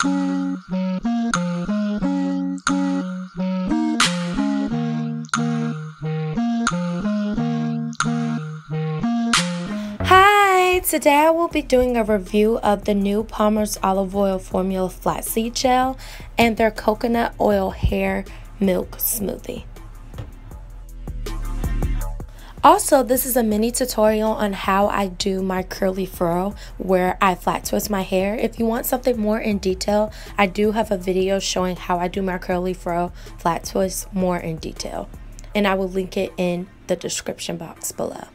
Hi, today I will be doing a review of the new Palmer's Olive Oil Formula Flaxseed Gel and their Coconut Oil Hair Milk Smoothie. Also, this is a mini tutorial on how I do my curly fro where I flat twist my hair. If you want something more in detail, I do have a video showing how I do my curly fro flat twist more in detail, and I will link it in the description box below.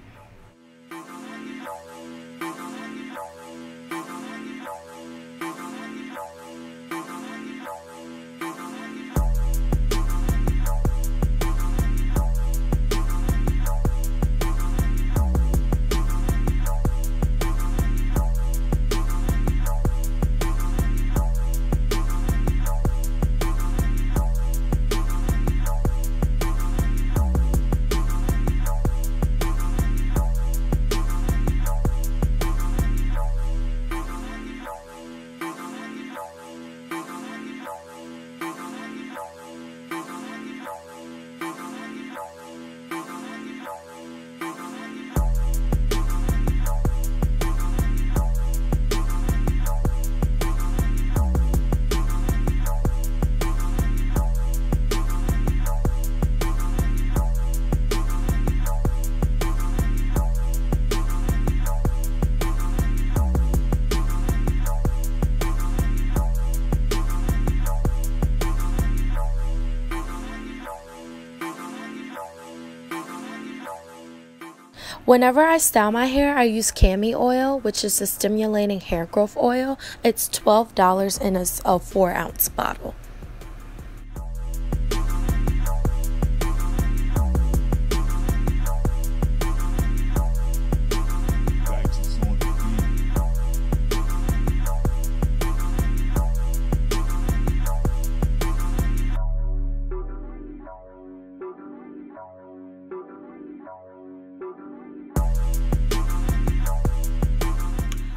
Whenever I style my hair, I use Cammi oil, which is a stimulating hair growth oil. It's $12 in a 4-ounce bottle.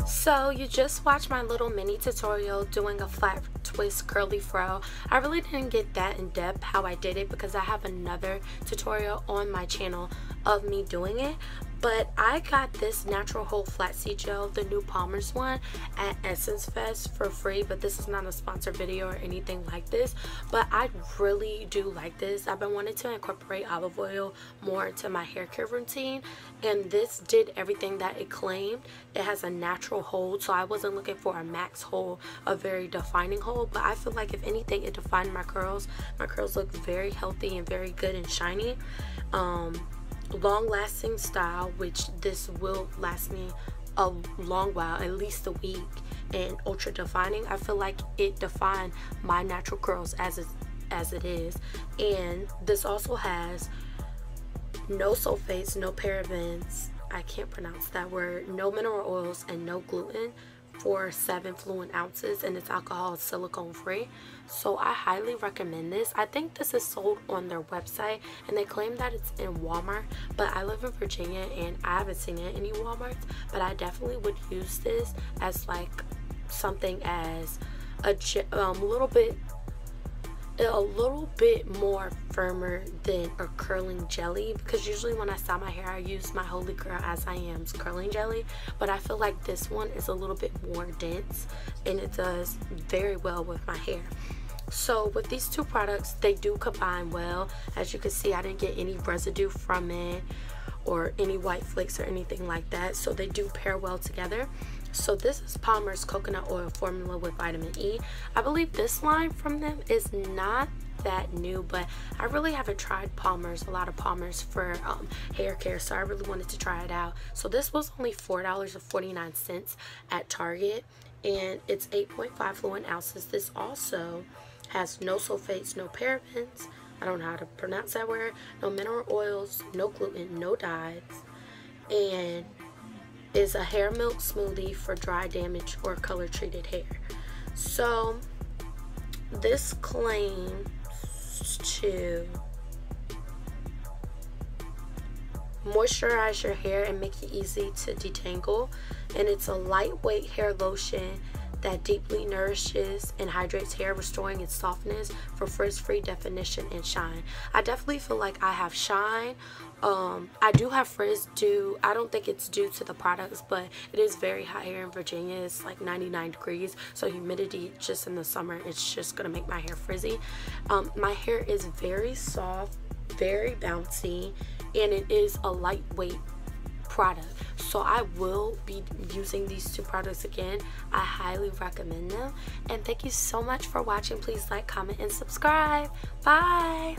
So you just watched my little mini tutorial doing a flat twist curly fro. I really didn't get that in depth how I did it because I have another tutorial on my channel of me doing it. But I got this natural whole flaxseed gel, the new Palmer's one, at Essence Fest for free. But this is not a sponsored video or anything like this. But I really do like this. I've been wanting to incorporate olive oil more into my hair care routine. And this did everything that it claimed. It has a natural hold. So I wasn't looking for a max hold, a very defining hold. But I feel like if anything, it defined my curls. My curls look very healthy and very good and shiny. Long-lasting style, which this will last me a long while, at least a week, and ultra defining. I feel like it defined my natural curls as it is. And this also has no sulfates, no parabens, I can't pronounce that word, no mineral oils, and no gluten for 7 fluid ounces, and it's alcohol silicone free. So I highly recommend this. I think this is sold on their website and they claim that it's in Walmart, but I live in Virginia and I haven't seen it in any Walmarts. But I definitely would use this as like something as a little bit more firmer than a curling jelly, because usually when I style my hair I use my Holy Grail As I Am's curling jelly, but I feel like this one is a little bit more dense and it does very well with my hair. So with these two products, they do combine well. As you can see, I didn't get any residue from it or any white flakes or anything like that, so they do pair well together. So this is Palmer's Coconut Oil Formula with Vitamin E. I believe this line from them is not that new, but I really haven't tried a lot of Palmer's for hair care, so I really wanted to try it out. So this was only $4.49 at Target, and it's 8.5 fluid ounces. This also has no sulfates, no parabens, I don't know how to pronounce that word, no mineral oils, no gluten, no dyes, and is a hair milk smoothie for dry, damaged, or color treated hair. So this claims to moisturize your hair and make it easy to detangle, and it's a lightweight hair lotion that deeply nourishes and hydrates hair, restoring its softness for frizz-free definition and shine. I definitely feel like I have shine. I do have frizz due, I don't think it's due to the products, but it is very hot here in Virginia. It's like 99 degrees, so humidity just in the summer, it's just gonna make my hair frizzy. My hair is very soft, very bouncy, and it is a lightweight product, so I will be using these two products again. I highly recommend them, and thank you so much for watching. Please like, comment, and subscribe. Bye.